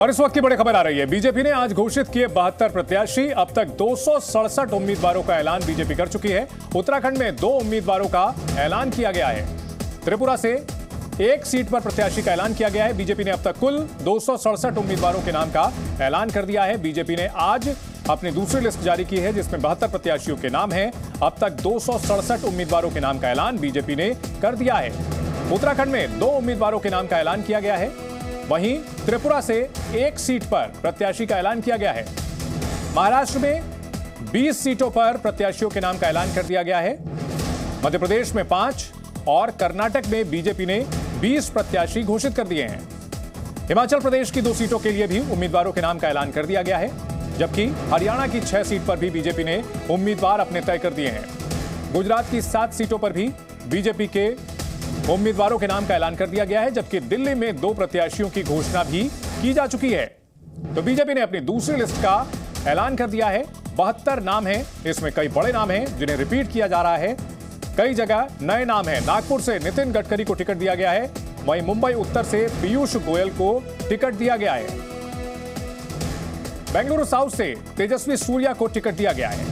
और इस वक्त की बड़ी खबर आ रही है। बीजेपी ने आज घोषित किए 72 प्रत्याशी। अब तक 267 उम्मीदवारों का ऐलान बीजेपी कर चुकी है। उत्तराखंड में 2 उम्मीदवारों का ऐलान किया गया है। त्रिपुरा से 1 सीट पर प्रत्याशी का ऐलान किया गया है। बीजेपी ने अब तक कुल 267 उम्मीदवारों के नाम का ऐलान कर दिया है। बीजेपी ने आज अपनी दूसरी लिस्ट जारी की है जिसमें 72 प्रत्याशियों के नाम हैं। अब तक 267 उम्मीदवारों के नाम का ऐलान बीजेपी ने कर दिया है। उत्तराखंड में 2 उम्मीदवारों के नाम का ऐलान किया गया है। वहीं त्रिपुरा से 1 सीट पर प्रत्याशी का ऐलान किया गया है। महाराष्ट्र में 20 सीटों पर प्रत्याशियों के नाम का ऐलान कर दिया गया है। मध्य प्रदेश में 5 और कर्नाटक में बीजेपी ने 20 प्रत्याशी घोषित कर दिए हैं। हिमाचल प्रदेश की 2 सीटों के लिए भी उम्मीदवारों के नाम का ऐलान कर दिया गया है, जबकि हरियाणा की 6 सीट पर भी बीजेपी ने उम्मीदवार अपने तय कर दिए हैं। गुजरात की 7 सीटों पर भी बीजेपी के उम्मीदवारों के नाम का ऐलान कर दिया गया है, जबकि दिल्ली में 2 प्रत्याशियों की घोषणा भी की जा चुकी है। तो बीजेपी ने अपनी दूसरी लिस्ट का ऐलान कर दिया है। 72 नाम हैं, इसमें कई बड़े नाम हैं जिन्हें रिपीट किया जा रहा है। कई जगह नए नाम हैं। नागपुर से नितिन गडकरी को टिकट दिया गया है। वहीं मुंबई उत्तर से पीयूष गोयल को टिकट दिया गया है। बेंगलुरु साउथ से तेजस्वी सूर्या को टिकट दिया गया है।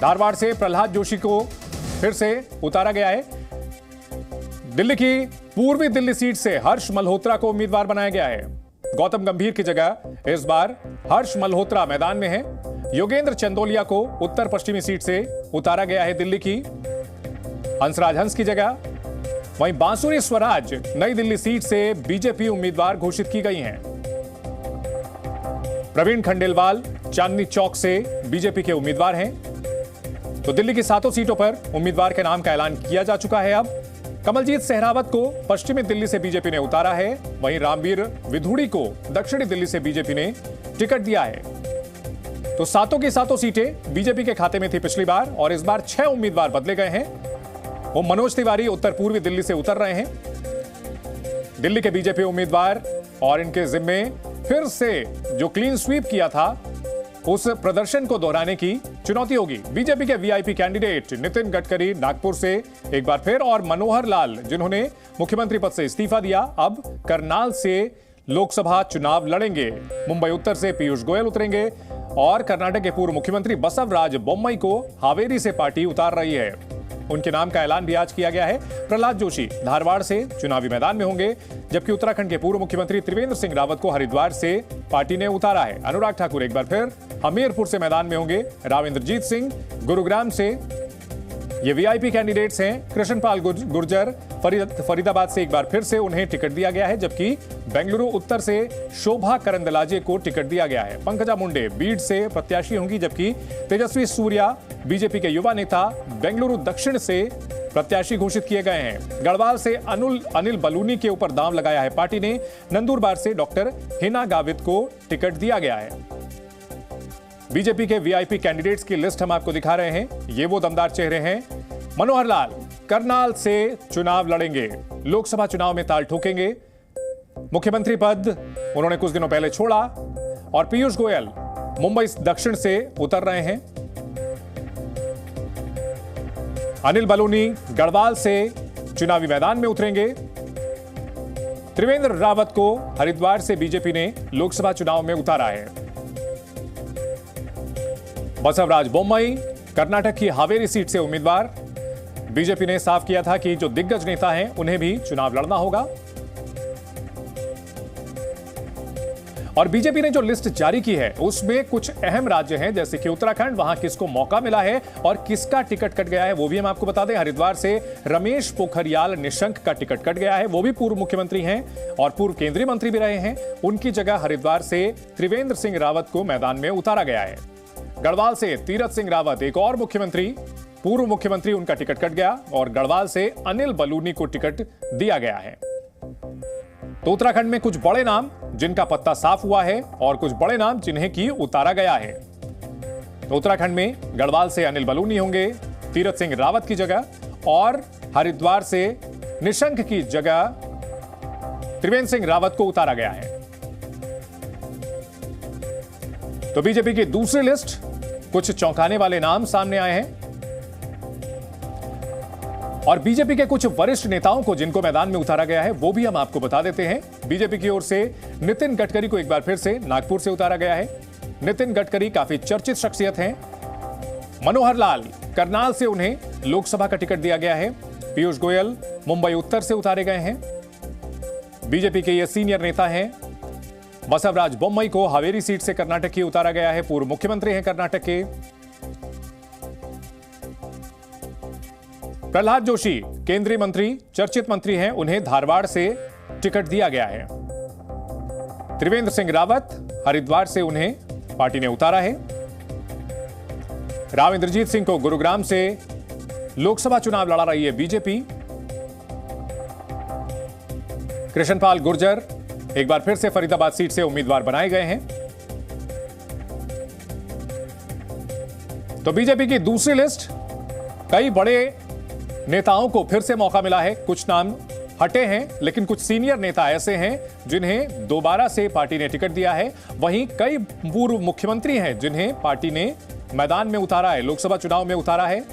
धारवाड़ से प्रहलाद जोशी को फिर से उतारा गया है। दिल्ली की पूर्वी दिल्ली सीट से हर्ष मल्होत्रा को उम्मीदवार बनाया गया है। गौतम गंभीर की जगह इस बार हर्ष मल्होत्रा मैदान में है। योगेंद्र चंदोलिया को उत्तर पश्चिमी सीट से उतारा गया है दिल्ली की। हंसराज हंस की जगह। वहीं बांसुरी स्वराज नई दिल्ली सीट से बीजेपी उम्मीदवार घोषित की गई हैं। प्रवीण खंडेलवाल चांदनी चौक से बीजेपी के उम्मीदवार हैं। तो दिल्ली की 7 सीटों पर उम्मीदवार के नाम का ऐलान किया जा चुका है। अब कमलजीत सहरावत को पश्चिमी दिल्ली से बीजेपी ने उतारा है। वहीं रामवीर विधुड़ी को दक्षिणी दिल्ली से बीजेपी ने टिकट दिया है। तो 7 की 7 सीटें बीजेपी के खाते में थी पिछली बार, और इस बार 6 उम्मीदवार बदले गए हैं। वो मनोज तिवारी उत्तर पूर्वी दिल्ली से उतर रहे हैं। दिल्ली के बीजेपी उम्मीदवार और इनके जिम्मे फिर से जो क्लीन स्वीप किया था उस प्रदर्शन को दोहराने की चुनौती होगी। बीजेपी के वीआईपी कैंडिडेट नितिन गडकरी नागपुर से एक बार फिर, और मनोहर लाल जिन्होंने मुख्यमंत्री पद से इस्तीफा दिया, अब करनाल से लोकसभा चुनाव लड़ेंगे। मुंबई उत्तर से पीयूष गोयल उतरेंगे, और कर्नाटक के पूर्व मुख्यमंत्री बसवराज बोम्मई को हावेरी से पार्टी उतार रही है। उनके नाम का ऐलान भी आज किया गया है। प्रहलाद जोशी धारवाड़ से चुनावी मैदान में होंगे, जबकि उत्तराखंड के पूर्व मुख्यमंत्री त्रिवेंद्र सिंह रावत को हरिद्वार से पार्टी ने उतारा है। अनुराग ठाकुर एक बार फिर हमीरपुर से मैदान में होंगे। राव इंद्रजीत सिंह गुरुग्राम से ये वीआईपी कैंडिडेट्स हैं। कृष्णपाल गुर्जर फरीदाबाद से एक बार फिर से उन्हें टिकट दिया गया है, जबकि बेंगलुरु उत्तर से शोभा करंदलाजे को टिकट दिया गया है। पंकजा मुंडे बीड से प्रत्याशी होंगी, जबकि तेजस्वी सूर्या बीजेपी के युवा नेता बेंगलुरु दक्षिण से प्रत्याशी घोषित किए गए हैं। गढ़वाल से अनिल बलूनी के ऊपर दांव लगाया है पार्टी ने। नंदुरबार से डॉक्टर हिना गावित को टिकट दिया गया है। बीजेपी के वीआईपी कैंडिडेट्स की लिस्ट हम आपको दिखा रहे हैं। ये वो दमदार चेहरे हैं। मनोहर लाल करनाल से चुनाव लड़ेंगे, लोकसभा चुनाव में ताल ठोकेंगे। मुख्यमंत्री पद उन्होंने कुछ दिनों पहले छोड़ा, और पीयूष गोयल मुंबई दक्षिण से उतर रहे हैं। अनिल बलूनी गढ़वाल से चुनावी मैदान में उतरेंगे। त्रिवेंद्र रावत को हरिद्वार से बीजेपी ने लोकसभा चुनाव में उतारा है। बसवराज बोम्मई कर्नाटक की हावेरी सीट से उम्मीदवार। बीजेपी ने साफ किया था कि जो दिग्गज नेता हैं उन्हें भी चुनाव लड़ना होगा। और बीजेपी ने जो लिस्ट जारी की है उसमें कुछ अहम राज्य हैं, जैसे कि उत्तराखंड, वहां किसको मौका मिला है और किसका टिकट कट गया है वो भी हम आपको बता दें। हरिद्वार से रमेश पोखरियाल निशंक का टिकट कट गया है। वो भी पूर्व मुख्यमंत्री हैं और पूर्व केंद्रीय मंत्री भी रहे हैं। उनकी जगह हरिद्वार से त्रिवेंद्र सिंह रावत को मैदान में उतारा गया है। गढ़वाल से तीरथ सिंह रावत एक और मुख्यमंत्री, पूर्व मुख्यमंत्री, उनका टिकट कट गया, और गढ़वाल से अनिल बलूनी को टिकट दिया गया है। तो उत्तराखंड में कुछ बड़े नाम जिनका पत्ता साफ हुआ है, और कुछ बड़े नाम जिन्हें की उतारा गया है। तो उत्तराखंड में गढ़वाल से अनिल बलूनी होंगे तीरथ सिंह रावत की जगह, और हरिद्वार से निशंक की जगह त्रिवेंद्र सिंह रावत को उतारा गया है। तो बीजेपी की दूसरी लिस्ट, कुछ चौंकाने वाले नाम सामने आए हैं। और बीजेपी के कुछ वरिष्ठ नेताओं को जिनको मैदान में उतारा गया है वो भी हम आपको बता देते हैं। बीजेपी की ओर से नितिन गडकरी को एक बार फिर से नागपुर से उतारा गया है। नितिन गडकरी काफी चर्चित शख्सियत हैं। मनोहर लाल करनाल से उन्हें लोकसभा का टिकट दिया गया है। पीयूष गोयल मुंबई उत्तर से उतारे गए हैं। बीजेपी के ये सीनियर नेता हैं। बसवराज बोम्मई को हावेरी सीट से कर्नाटक की उतारा गया है। पूर्व मुख्यमंत्री हैं कर्नाटक के। प्रहलाद जोशी केंद्रीय मंत्री, चर्चित मंत्री हैं, उन्हें धारवाड़ से टिकट दिया गया है। त्रिवेंद्र सिंह रावत हरिद्वार से उन्हें पार्टी ने उतारा है। राव इंद्रजीत सिंह को गुरुग्राम से लोकसभा चुनाव लड़ा रही है बीजेपी। कृष्णपाल गुर्जर एक बार फिर से फरीदाबाद सीट से उम्मीदवार बनाए गए हैं। तो बीजेपी की दूसरी लिस्ट, कई बड़े नेताओं को फिर से मौका मिला है। कुछ नाम हटे हैं, लेकिन कुछ सीनियर नेता ऐसे हैं जिन्हें दोबारा से पार्टी ने टिकट दिया है। वहीं कई पूर्व मुख्यमंत्री हैं जिन्हें पार्टी ने मैदान में उतारा है, लोकसभा चुनाव में उतारा है।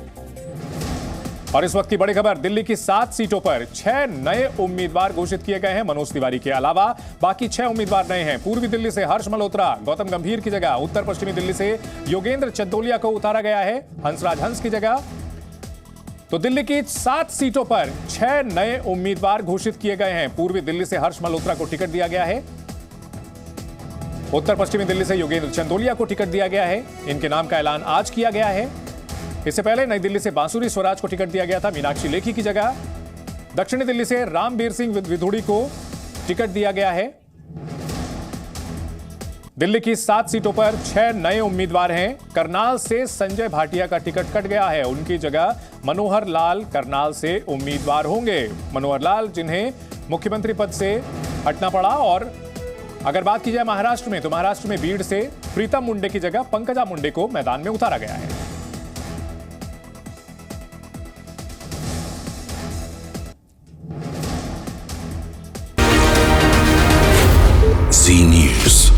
और इस वक्त की बड़ी खबर, दिल्ली की 7 सीटों पर 6 नए उम्मीदवार घोषित किए गए हैं। मनोज तिवारी के अलावा बाकी 6 उम्मीदवार नए हैं। पूर्वी दिल्ली से हर्ष मल्होत्रा गौतम गंभीर की जगह, उत्तर पश्चिमी दिल्ली से योगेंद्र चंदोलिया को उतारा गया है हंसराज हंस की जगह। तो दिल्ली की 7 सीटों पर 6 नए उम्मीदवार घोषित किए गए हैं। पूर्वी दिल्ली से हर्ष मल्होत्रा को टिकट दिया गया है। उत्तर पश्चिमी दिल्ली से योगेंद्र चंदोलिया को टिकट दिया गया है। इनके नाम का ऐलान आज किया गया है। इससे पहले नई दिल्ली से बांसुरी स्वराज को टिकट दिया गया था मीनाक्षी लेखी की जगह। दक्षिणी दिल्ली से रामबीर सिंह विधुड़ी को टिकट दिया गया है। दिल्ली की 7 सीटों पर 6 नए उम्मीदवार हैं। करनाल से संजय भाटिया का टिकट कट गया है। उनकी जगह मनोहर लाल करनाल से उम्मीदवार होंगे। मनोहर लाल जिन्हें मुख्यमंत्री पद से हटना पड़ा। और अगर बात की जाए महाराष्ट्र में, तो महाराष्ट्र में बीड से प्रीतम मुंडे की जगह पंकजा मुंडे को मैदान में उतारा गया है। Zee News.